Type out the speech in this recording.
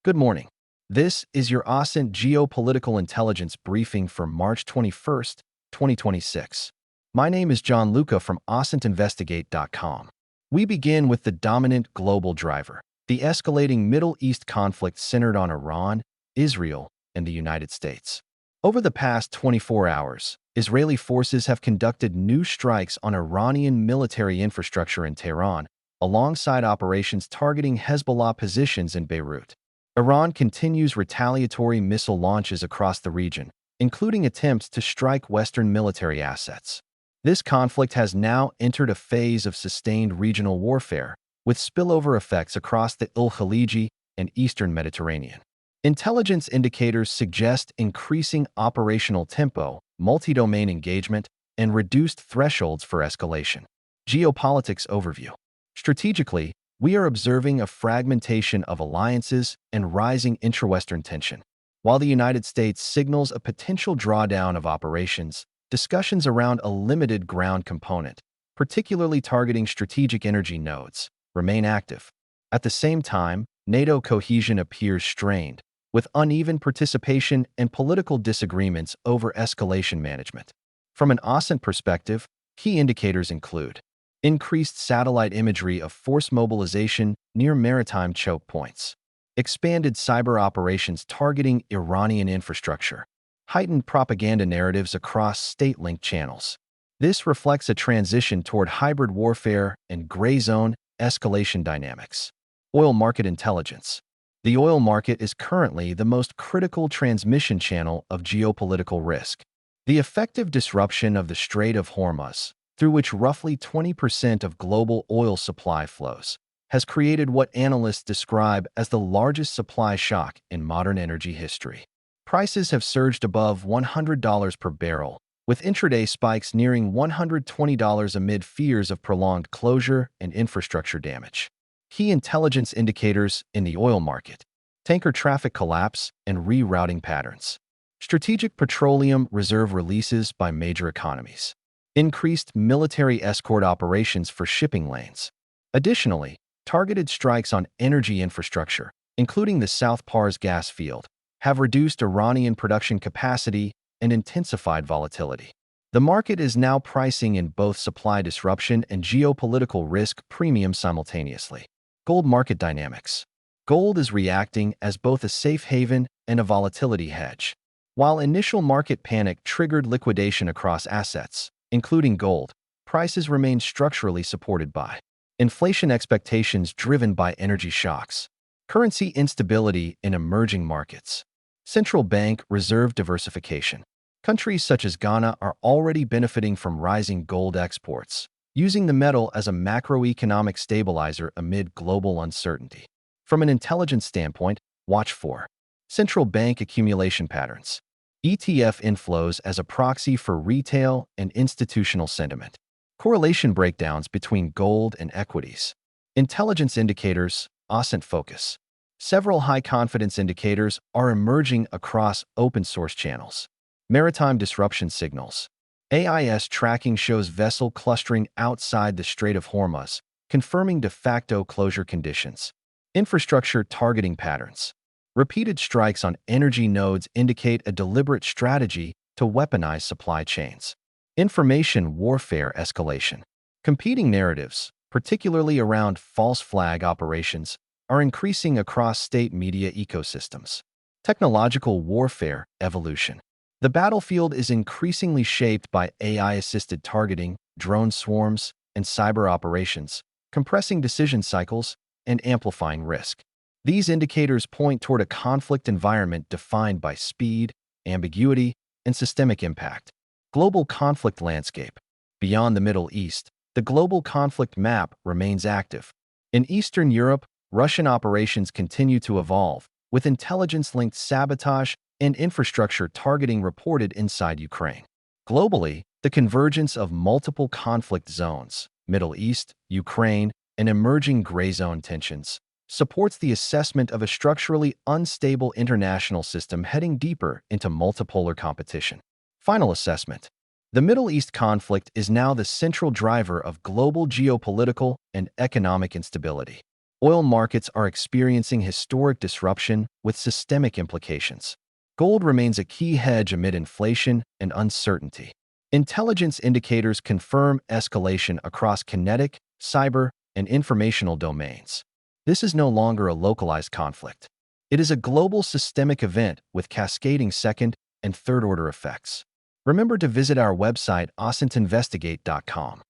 Good morning. This is your OSINT Geopolitical Intelligence briefing for March 21st, 2026. My name is John Luca from OSINTinvestigate.com. We begin with the dominant global driver, the escalating Middle East conflict centered on Iran, Israel, and the United States. Over the past 24 hours, Israeli forces have conducted new strikes on Iranian military infrastructure in Tehran, alongside operations targeting Hezbollah positions in Beirut. Iran continues retaliatory missile launches across the region, including attempts to strike Western military assets. This conflict has now entered a phase of sustained regional warfare, with spillover effects across the Khaliji and Eastern Mediterranean. Intelligence indicators suggest increasing operational tempo, multi-domain engagement, and reduced thresholds for escalation. Geopolitics overview. Strategically, we are observing a fragmentation of alliances and rising intra-Western tension. While the United States signals a potential drawdown of operations, discussions around a limited ground component, particularly targeting strategic energy nodes, remain active. At the same time, NATO cohesion appears strained, with uneven participation and political disagreements over escalation management. From an OSINT perspective, key indicators include increased satellite imagery of force mobilization near maritime choke points, expanded cyber operations targeting Iranian infrastructure, heightened propaganda narratives across state-linked channels. This reflects a transition toward hybrid warfare and gray zone escalation dynamics. Oil market intelligence. The oil market is currently the most critical transmission channel of geopolitical risk. The effective disruption of the Strait of Hormuz, through which roughly 20% of global oil supply flows, has created what analysts describe as the largest supply shock in modern energy history. Prices have surged above $100 per barrel, with intraday spikes nearing $120 amid fears of prolonged closure and infrastructure damage. Key intelligence indicators in the oil market: tanker traffic collapse and rerouting patterns, strategic petroleum reserve releases by major economies, increased military escort operations for shipping lanes. Additionally, targeted strikes on energy infrastructure, including the South Pars gas field, have reduced Iranian production capacity and intensified volatility. The market is now pricing in both supply disruption and geopolitical risk premium simultaneously. Gold market dynamics. Gold is reacting as both a safe haven and a volatility hedge. While initial market panic triggered liquidation across assets, including gold, prices remain structurally supported by inflation expectations driven by energy shocks, currency instability in emerging markets, central bank reserve diversification. Countries such as Ghana are already benefiting from rising gold exports, using the metal as a macroeconomic stabilizer amid global uncertainty. From an intelligence standpoint, watch for central bank accumulation patterns, ETF inflows as a proxy for retail and institutional sentiment, correlation breakdowns between gold and equities, intelligence indicators, OSINT focus. Several high-confidence indicators are emerging across open-source channels. Maritime disruption signals. AIS tracking shows vessel clustering outside the Strait of Hormuz, confirming de facto closure conditions. Infrastructure targeting patterns. Repeated strikes on energy nodes indicate a deliberate strategy to weaponize supply chains. Information warfare escalation. Competing narratives, particularly around false flag operations, are increasing across state media ecosystems. Technological warfare evolution. The battlefield is increasingly shaped by AI-assisted targeting, drone swarms, and cyber operations, compressing decision cycles and amplifying risk. These indicators point toward a conflict environment defined by speed, ambiguity, and systemic impact. Global conflict landscape. Beyond the Middle East, the global conflict map remains active. In Eastern Europe, Russian operations continue to evolve, with intelligence-linked sabotage and infrastructure targeting reported inside Ukraine. Globally, the convergence of multiple conflict zones, Middle East, Ukraine, and emerging gray zone tensions, supports the assessment of a structurally unstable international system heading deeper into multipolar competition. Final assessment. The Middle East conflict is now the central driver of global geopolitical and economic instability. Oil markets are experiencing historic disruption with systemic implications. Gold remains a key hedge amid inflation and uncertainty. Intelligence indicators confirm escalation across kinetic, cyber, and informational domains. This is no longer a localized conflict. It is a global systemic event with cascading second and third-order effects. Remember to visit our website, OSINTinvestigate.com.